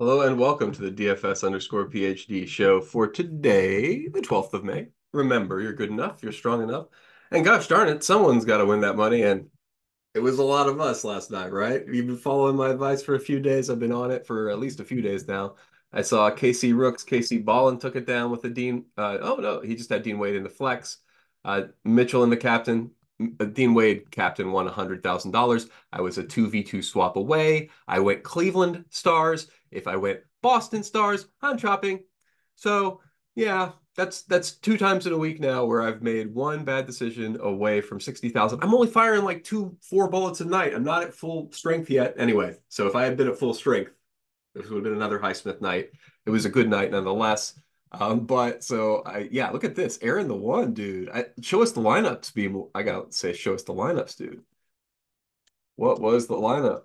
Hello and welcome to the DFS underscore PhD show for today, the 12th of May. Remember, you're good enough, you're strong enough. And gosh darn it, someone's got to win that money. And it was a lot of us last night, right? You've been following my advice for a few days. I've been on it for at least a few days now. I saw KC Rooks, KC Ballin took it down with the Dean. Oh no, he just had Dean Wade in the flex. Mitchell in the captain. Dean Wade captain won $100,000. I was a 2v2 swap away. I went Cleveland Stars. If I went Boston Stars, I'm chopping. So yeah, that's two times in a week now where I've made one bad decision away from 60,000. I'm only firing like 4 bullets a night. I'm not at full strength yet. Anyway, so if I had been at full strength, this would have been another Highsmith night. It was a good night nonetheless. But so yeah, look at this. Aaron the one, dude. Show us the lineups, Beam. I gotta say, show us the lineups, dude. What was the lineup?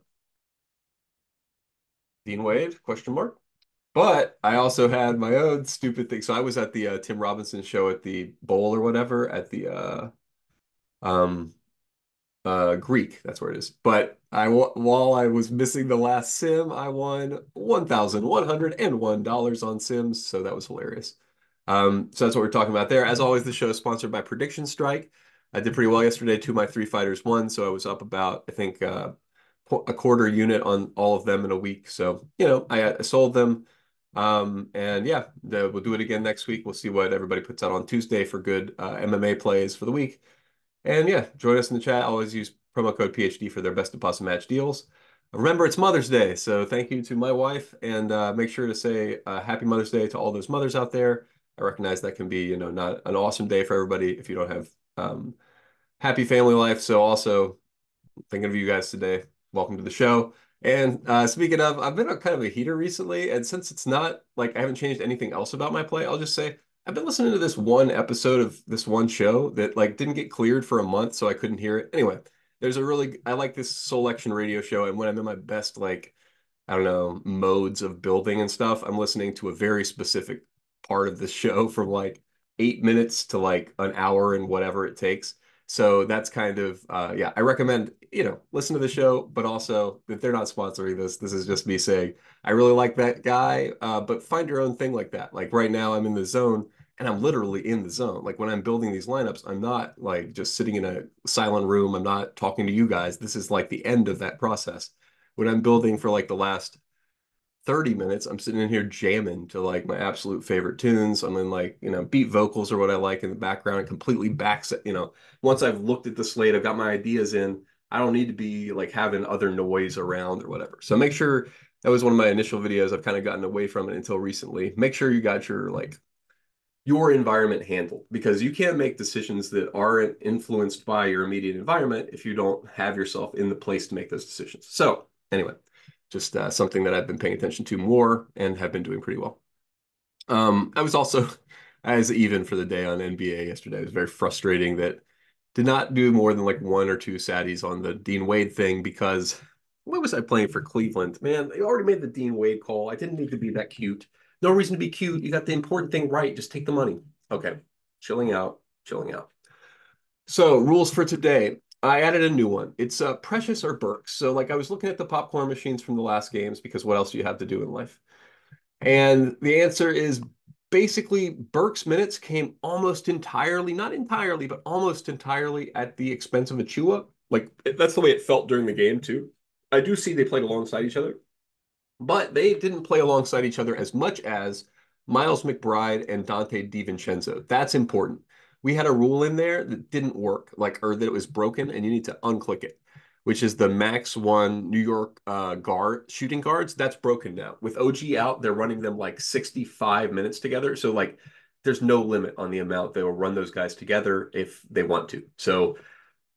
Dean Wade? Question mark. But I also had my own stupid thing. So I was at the Tim Robinson show at the bowl or whatever at the um Greek. That's where it is. But while I was missing the last sim, I won $1,101 on Sims. So that was hilarious. So that's what we're talking about there. As always, the show is sponsored by PredictionStrike. I did pretty well yesterday. Two of my three fighters won, so I was up about I think a quarter unit on all of them in a week. So I sold them. And yeah, we'll do it again next week. We'll see what everybody puts out on Tuesday for good MMA plays for the week. And yeah, join us in the chat. Always use promo code PhD for their best deposit match deals. Remember, it's Mother's Day, so thank you to my wife, and make sure to say Happy Mother's Day to all those mothers out there. I recognize that can be, not an awesome day for everybody if you don't have happy family life. So also thinking of you guys today. Welcome to the show. And speaking of, I've been a kind of a heater recently, and since it's not like I haven't changed anything else about my play, I'll just say I've been listening to this one episode of this one show that like didn't get cleared for a month, so I couldn't hear it. Anyway, I like this selection radio show, and when I'm in my best like I don't know modes of building and stuff, I'm listening to a very specific part of the show from like 8 minutes to like an hour and whatever it takes. So that's kind of yeah, I recommend, listen to the show, but also if they're not sponsoring this is just me saying I really like that guy, but find your own thing like that. Like right now I'm in the zone and I'm literally in the zone. Like when I'm building these lineups, I'm not like just sitting in a silent room. I'm not talking to you guys. This is like the end of that process. When I'm building for like the last 30 minutes, I'm sitting in here jamming to like my absolute favorite tunes. I'm in like, beat vocals or what I like in the background and completely backs it. Once I've looked at the slate, I've got my ideas in. I don't need to be like having other noise around or whatever. So make sure that was one of my initial videos. I've kind of gotten away from it until recently. Make sure you got your environment handled because you can't make decisions that aren't influenced by your immediate environment if you don't have yourself in the place to make those decisions. So anyway, just something that I've been paying attention to more and have been doing pretty well. I was also as even for the day on NBA yesterday. It was very frustrating that did not do more than like one or two saddies on the Dean Wade thing because what was I playing for Cleveland? Man, they already made the Dean Wade call. I didn't need to be that cute. No reason to be cute. You got the important thing right. Just take the money. Okay. Chilling out, chilling out. So, rules for today. I added a new one. It's Precious or Burks. So, like, I was looking at the popcorn machines from the last games because what else do you have to do in life? And the answer is basically Burks minutes came almost entirely, not entirely, but almost entirely at the expense of Achua. Like, that's the way it felt during the game, too. I do see they played alongside each other, but they didn't play alongside each other as much as Miles McBride and Dante Divincenzo. That's important. We had a rule in there that didn't work, like, or that it was broken, and you need to unclick it, which is the max one New York guard shooting guards. That's broken now. With OG out, they're running them like 65 minutes together. So like there's no limit on the amount they will run those guys together if they want to. So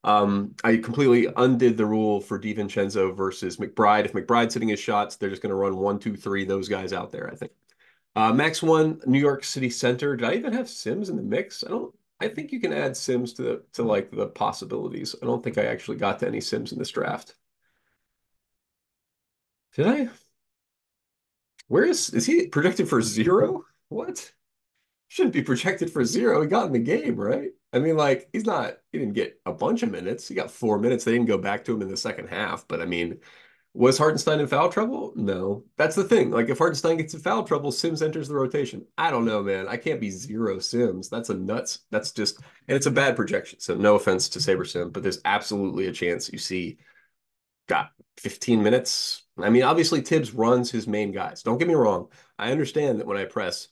I completely undid the rule for DiVincenzo versus McBride. If McBride's hitting his shots, they're just going to run one, two, three, those guys out there, I think. Max one, New York City Center. Did I even have Sims in the mix? I think you can add Sims to like the possibilities. I don't think I actually got to any Sims in this draft. Did I? Where is he projected for zero? What? Shouldn't be projected for zero. He got in the game, right? I mean, like, he didn't get a bunch of minutes. He got 4 minutes. They didn't go back to him in the second half. But I mean, Was Hartenstein in foul trouble? No. That's the thing. Like if Hartenstein gets in foul trouble, Sims enters the rotation. I don't know, man. I can't be zero Sims. That's a nuts. That's just, and it's a bad projection. So no offense to Saber Sim, but there's absolutely a chance you see got 15 minutes. I mean, obviously Tibbs runs his main guys. Don't get me wrong. I understand that when I press,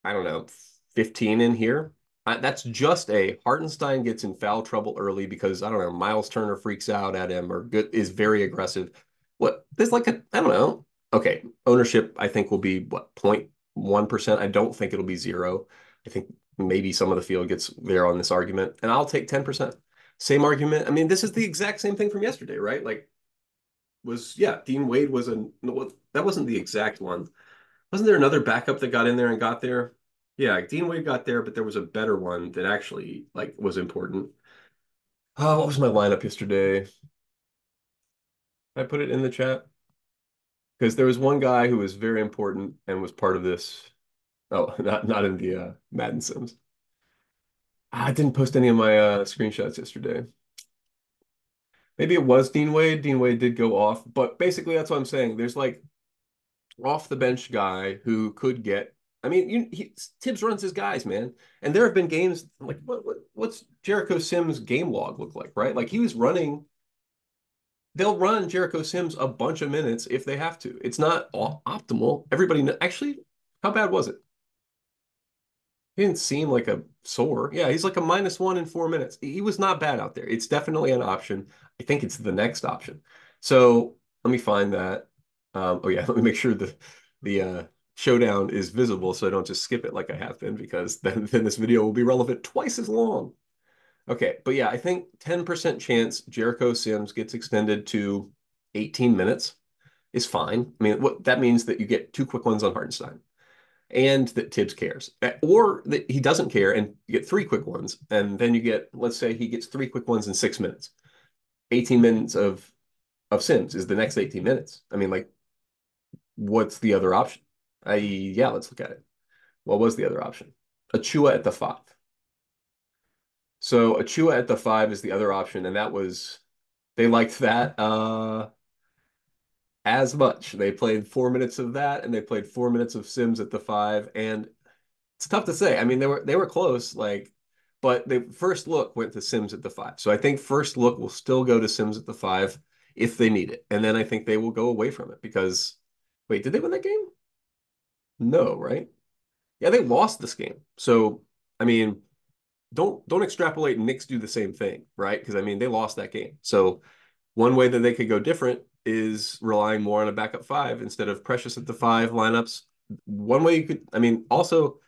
I don't know, 15 in here, that's just a Hartenstein gets in foul trouble early because I don't know, Miles Turner freaks out at him or is very aggressive. What there's like a I don't know. Okay, ownership I think will be what 0.1%. I don't think it'll be zero. I think maybe some of the field gets there on this argument, and I'll take 10%. Same argument. I mean, this is the exact same thing from yesterday, right? Like yeah, Dean Wade was no, that wasn't the exact one. Wasn't there another backup that got in there and got there? Yeah, Dean Wade got there, but there was a better one that actually like was important. Oh, what was my lineup yesterday? I put it in the chat because there was one guy who was very important and was part of this. Oh, not in the Madden Sims. I didn't post any of my screenshots yesterday. Maybe it was Dean Wade. Dean Wade did go off, but basically that's what I'm saying. There's like off the bench guy who could get. I mean, Tibbs runs his guys, man. And there have been games like what's Jericho Sims' game log look like, right? Like he was running. They'll run Jericho Sims a bunch of minutes if they have to. It's not optimal. Actually, how bad was it? He didn't seem like a sore. Yeah, he's like a -1 in 4 minutes. He was not bad out there. It's definitely an option. I think it's the next option. So let me find that. Oh yeah, let me make sure the showdown is visible so I don't just skip it like I have been because then this video will be relevant twice as long. Okay, but yeah, I think 10% chance Jericho Sims gets extended to 18 minutes is fine. I mean, what that means that you get two quick ones on Hartenstein and that Tibbs cares, or that he doesn't care and you get three quick ones, and then you get, let's say he gets three quick ones in 6 minutes. 18 minutes of Sims is the next 18 minutes. I mean, like, what's the other option? Yeah, let's look at it. What was the other option? Achua at the 5. So Achua at the 5 is the other option, and that was they liked that as much. They played 4 minutes of that, and they played 4 minutes of Sims at the 5, and it's tough to say. I mean, they were close, like, but the first look went to Sims at the 5. So I think first look will still go to Sims at the 5 if they need it. And then I think they will go away from it because wait, did they win that game? No, right? Yeah, they lost this game. So I mean, don't extrapolate and Knicks do the same thing, right? Because I mean, they lost that game. So one way that they could go different is relying more on a backup 5 instead of Precious at the 5 lineups. One way you could, I mean, also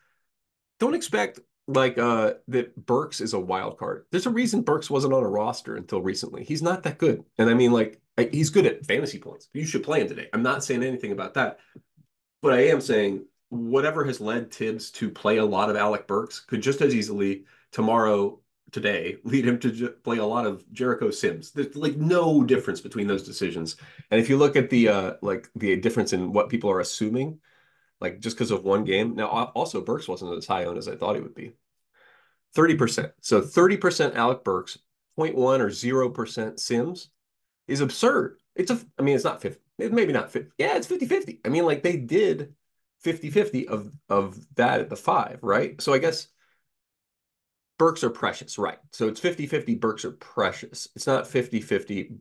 don't expect like that Burks is a wild card. There's a reason Burks wasn't on a roster until recently. He's not that good. And I mean like he's good at fantasy points. You should play him today. I'm not saying anything about that. But I am saying whatever has led Tibbs to play a lot of Alec Burks could just as easily tomorrow, today, lead him to play a lot of Jericho Sims. There's like no difference between those decisions. And if you look at the like the difference in what people are assuming, like just because of one game. Now, also Burks wasn't as high owned as I thought he would be. 30%. So 30% Alec Burks, 0.1 or 0% Sims is absurd. I mean, it's not 50, maybe not 50. Yeah, it's 50-50. I mean, like they did 50-50 of that at the 5, right? So I guess Burks are precious, right? So it's 50-50 Burks are precious. It's not 50-50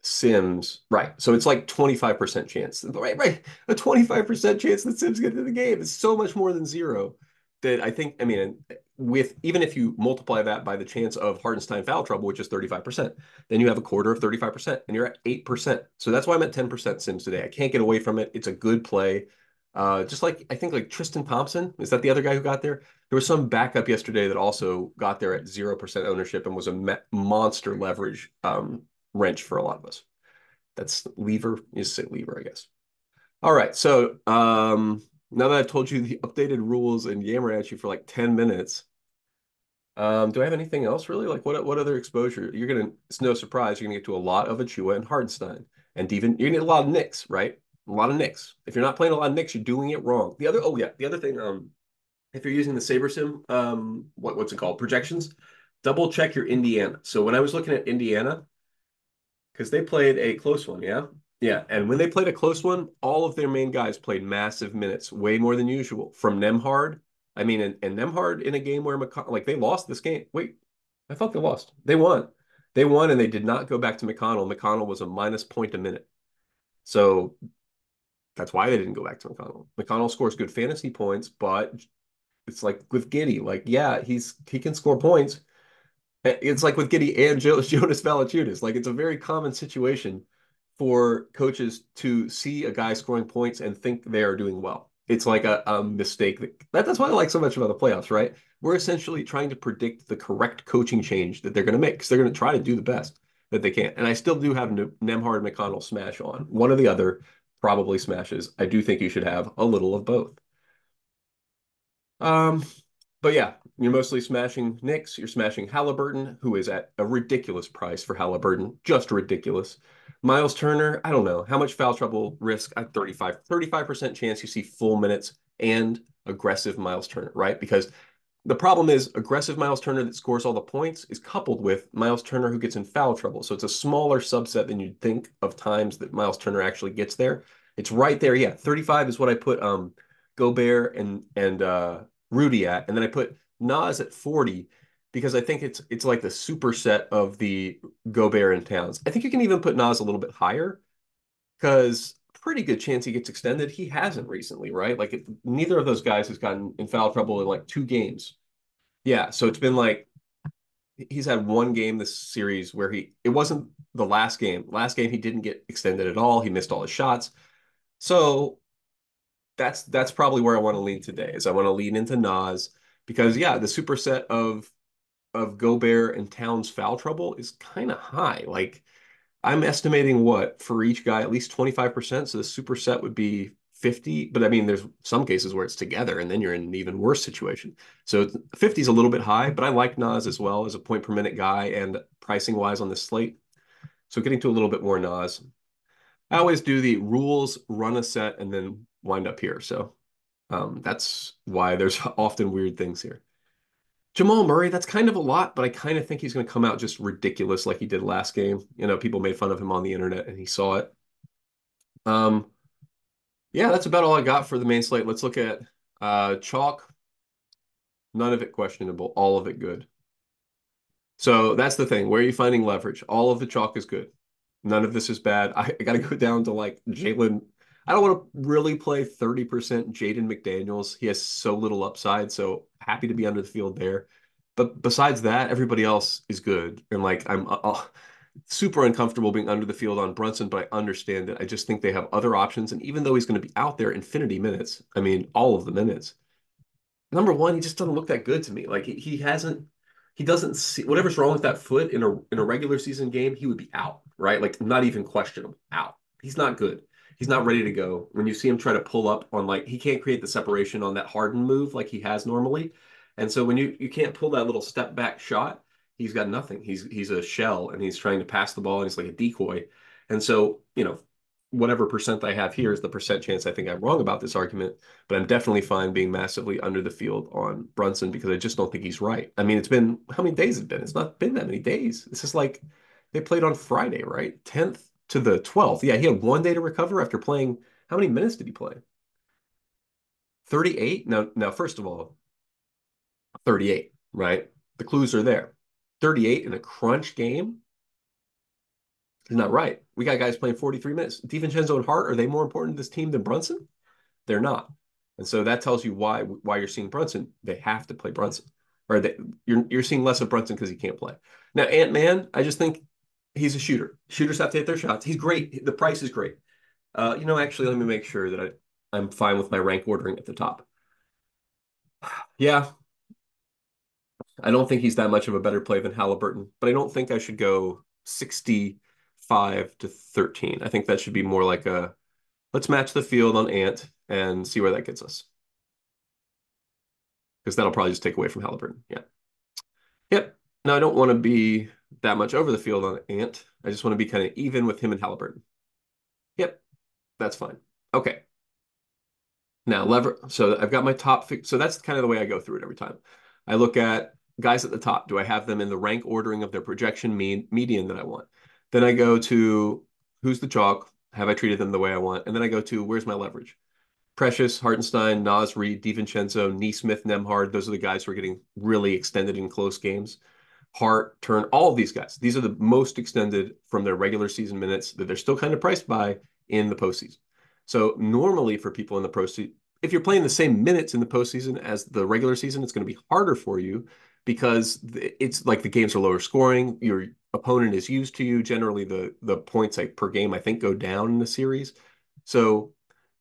Sims, right? So it's like 25% chance, right? A 25% chance that Sims get into the game is so much more than zero that I think, I mean, with even if you multiply that by the chance of Hartenstein foul trouble, which is 35%, then you have a quarter of 35% and you're at 8%. So that's why I'm at 10% Sims today. I can't get away from it. It's a good play. Just like I think like Tristan Thompson, is that the other guy who got there? There was some backup yesterday that also got there at 0% ownership and was a monster leverage wrench for a lot of us. That's lever. You just say lever, I guess. All right. So now that I've told you the updated rules and yammer at you for like 10 minutes, do I have anything else really? Like what other exposure? It's no surprise, you're gonna get to a lot of Achua and Hardenstein. And even you're gonna get a lot of Knicks, right? A lot of Knicks. If you're not playing a lot of Knicks, you're doing it wrong. The other thing, if you're using the Saber Sim, what's it called? Projections, double check your Indiana. So when I was looking at Indiana, because they played a close one, yeah? Yeah, and when they played a close one, all of their main guys played massive minutes, way more than usual. From Nemhard, I mean, and Nemhard in a game where McConnell, like they lost this game. Wait, I thought they lost. They won. They won, and they did not go back to McConnell. McConnell was a minus point a minute. So that's why they didn't go back to McConnell. McConnell scores good fantasy points, but it's like with Giddy, like, yeah, he can score points. It's like with Giddy and Jonas Valanciunas. Like it's a very common situation for coaches to see a guy scoring points and think they are doing well. It's like a mistake that's why I like so much about the playoffs, right? We're essentially trying to predict the correct coaching change that they're going to make because they're going to try to do the best that they can. And I still do have Nemhard McConnell smash on. One or the other probably smashes. I do think you should have a little of both. Um, but yeah, you're mostly smashing Knicks. You're smashing Haliburton, who is at a ridiculous price for Haliburton, just ridiculous. Miles Turner, I don't know how much foul trouble risk at 35% chance you see full minutes and aggressive Miles Turner, right? Because the problem is aggressive Miles Turner that scores all the points is coupled with Miles Turner who gets in foul trouble. So it's a smaller subset than you'd think of times that Miles Turner actually gets there. It's right there. Yeah, 35 is what I put Gobert and Rudy at, and then I put Nas at 40 because I think it's like the superset of the Gobert and Towns. I think you can even put Nas a little bit higher because pretty good chance he gets extended. He hasn't recently, right? Like neither of those guys has gotten in foul trouble in like 2 games. Yeah, so it's been like he's had one game this series where it wasn't the last game. Last game he didn't get extended at all. He missed all his shots. So that's probably where I want to lean today. Is I want to lean into Nas because yeah, the superset of Gobert and Towns foul trouble is kind of high. Like I'm estimating what for each guy at least 25%. So the superset would be 50, but I mean there's some cases where it's together and then you're in an even worse situation. So 50 is a little bit high, but I like Nas as well as a point per minute guy and pricing wise on this slate. So getting to a little bit more Nas. I always do the rules, run a set, and then wind up here. So that's why there's often weird things here. Jamal Murray, that's kind of a lot, but I kind of think he's going to come out just ridiculous like he did last game. You know, people made fun of him on the internet and he saw it. Um, yeah, that's about all I got for the main slate. Let's look at chalk. None of it questionable, all of it good. So that's the thing. Where are you finding leverage? All of the chalk is good. None of this is bad. I got to go down to like Jalen. I don't want to really play 30% Jaden McDaniels. He has so little upside, so happy to be under the field there. But besides that, everybody else is good. And like I'm super uncomfortable being under the field on Brunson, but I understand it. I just think they have other options. And even though he's going to be out there infinity minutes, I mean, all of the minutes, number one, he just doesn't look that good to me. Like he doesn't see whatever's wrong with that foot in a regular season game, he would be out, right? Like not even questionable, out. He's not good. He's not ready to go. When you see him try to pull up on like he can't create the separation on that Harden move like he has normally. And so when you can't pull that little step back shot, he's got nothing. He's a shell and he's trying to pass the ball and he's like a decoy. And so, whatever percent I have here is the percent chance I think I'm wrong about this argument, but I'm definitely fine being massively under the field on Brunson because I just don't think he's right. I mean, it's been how many days has it been? It's not been that many days. It's just like they played on Friday, right? 10th to the 12th. Yeah, he had one day to recover after playing. How many minutes did he play? 38? Now, first of all, 38, right? The clues are there. 38 in a crunch game is not right. We got guys playing 43 minutes. Divincenzo and Hart, are they more important to this team than Brunson? They're not. And so that tells you why you're seeing Brunson. They have to play Brunson. Or you're seeing less of Brunson because he can't play. Now, Ant-Man, I just think he's a shooter. Shooters have to hit their shots. He's great. The price is great. Actually, let me make sure that I'm fine with my rank ordering at the top. Yeah, I don't think he's that much of a better play than Haliburton, but I don't think I should go 65 to 13. I think that should be more like let's match the field on Ant and see where that gets us. Because that'll probably just take away from Haliburton. Yeah. Yep. No, I don't want to be that much over the field on Ant. I just want to be kind of even with him and Haliburton. Yep. That's fine. Okay. Now, so I've got my top. So that's kind of the way I go through it every time. I look at guys at the top. Do I have them in the rank ordering of their projection median that I want? Then I go to who's the chalk? Have I treated them the way I want? And then I go to where's my leverage? Precious, Hartenstein, Nas, Reed, Divincenzo, Nesmith, Nemhard. Those are the guys who are getting really extended in close games. Hart, Turn, all of these guys. These are the most extended from their regular season minutes that they're still kind of priced by in the postseason. So normally for people in the postseason, if you're playing the same minutes in the postseason as the regular season, it's going to be harder for you because it's like the games are lower scoring. Your opponent is used to you. Generally, the points like per game, I think, go down in the series. So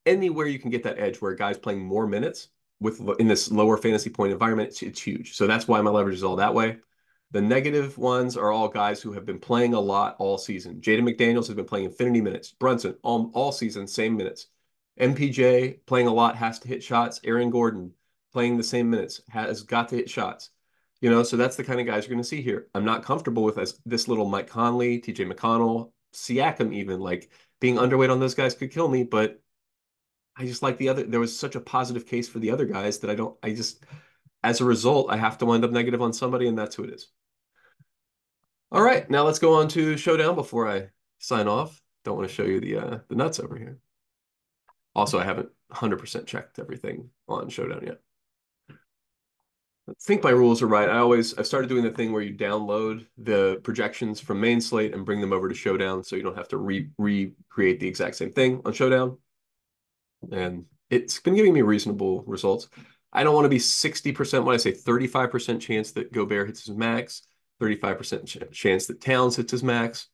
anywhere you can get that edge where a guy's playing more minutes with in this lower fantasy point environment, it's huge. So that's why my leverage is all that way. The negative ones are all guys who have been playing a lot all season. Jaden McDaniels has been playing infinity minutes. Brunson, all season, same minutes. MPJ playing a lot, has to hit shots. Aaron Gordon playing the same minutes, has got to hit shots. So that's the kind of guys you're going to see here. I'm not comfortable with this little Mike Conley, TJ McConnell, Siakam even. Like being underweight on those guys could kill me, but I just like the other. There was such a positive case for the other guys that as a result, I have to wind up negative on somebody, and that's who it is. All right, now let's go on to Showdown before I sign off. Don't want to show you the nuts over here. Also, I haven't 100% checked everything on Showdown yet. I think my rules are right. I've started doing the thing where you download the projections from main slate and bring them over to Showdown so you don't have to recreate the exact same thing on Showdown. And it's been giving me reasonable results. I don't want to be 60% when I say 35% chance that Gobert hits his max, 35% chance that Towns hits his max.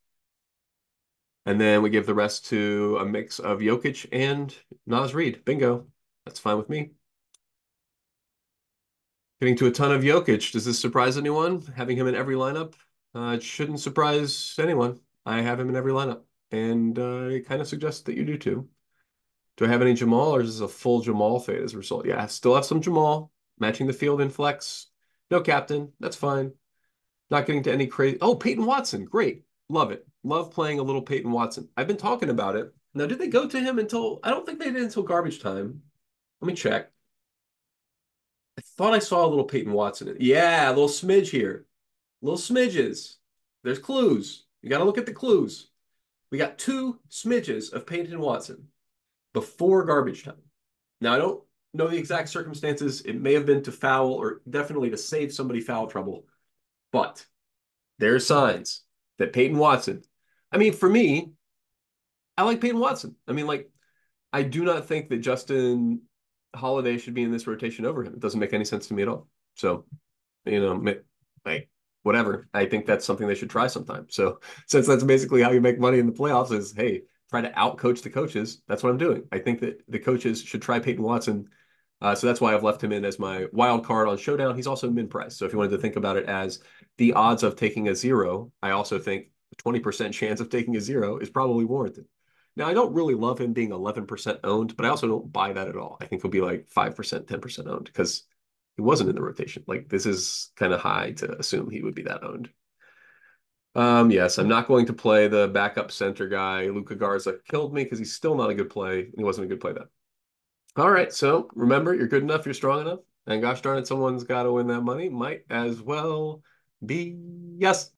And then we give the rest to a mix of Jokic and Nas Reed. Bingo. That's fine with me. Getting to a ton of Jokic. Does this surprise anyone? Having him in every lineup? It shouldn't surprise anyone. I have him in every lineup. And it kind of suggests that you do too. Do I have any Jamal or is this a full Jamal fade as a result? Yeah, I still have some Jamal. Matching the field in flex. No captain. That's fine. Not getting to any crazy. Oh, Peyton Watson. Great. Love it. Love playing a little Peyton Watson. I've been talking about it. Now, did they go to him until, I don't think they did until garbage time. Let me check. I thought I saw a little Peyton Watson. Yeah, a little smidge here. Little smidges. There's clues. You got to look at the clues. We got 2 smidges of Peyton Watson before garbage time. Now, I don't know the exact circumstances. It may have been to foul or definitely to save somebody foul trouble. But there are signs that Peyton Watson, I mean, for me, I like Peyton Watson. I mean, like, I do not think that Justin Holiday should be in this rotation over him. It doesn't make any sense to me at all. So, like, whatever. I think that's something they should try sometime. So, since that's basically how you make money in the playoffs is, hey, try to outcoach the coaches. That's what I'm doing. I think that the coaches should try Peyton Watson. So that's why I've left him in as my wild card on Showdown. He's also min price. So if you wanted to think about it as the odds of taking a 0, I also think a 20% chance of taking a 0 is probably warranted. Now, I don't really love him being 11% owned, but I also don't buy that at all. I think he'll be like 5%, 10% owned because he wasn't in the rotation. Like this is kind of high to assume he would be that owned. Yes, I'm not going to play the backup center guy. Luka Garza killed me because he's still not a good play. He wasn't a good play then. All right, so remember, you're good enough, you're strong enough, and gosh darn it, someone's got to win that money. Might as well be yes.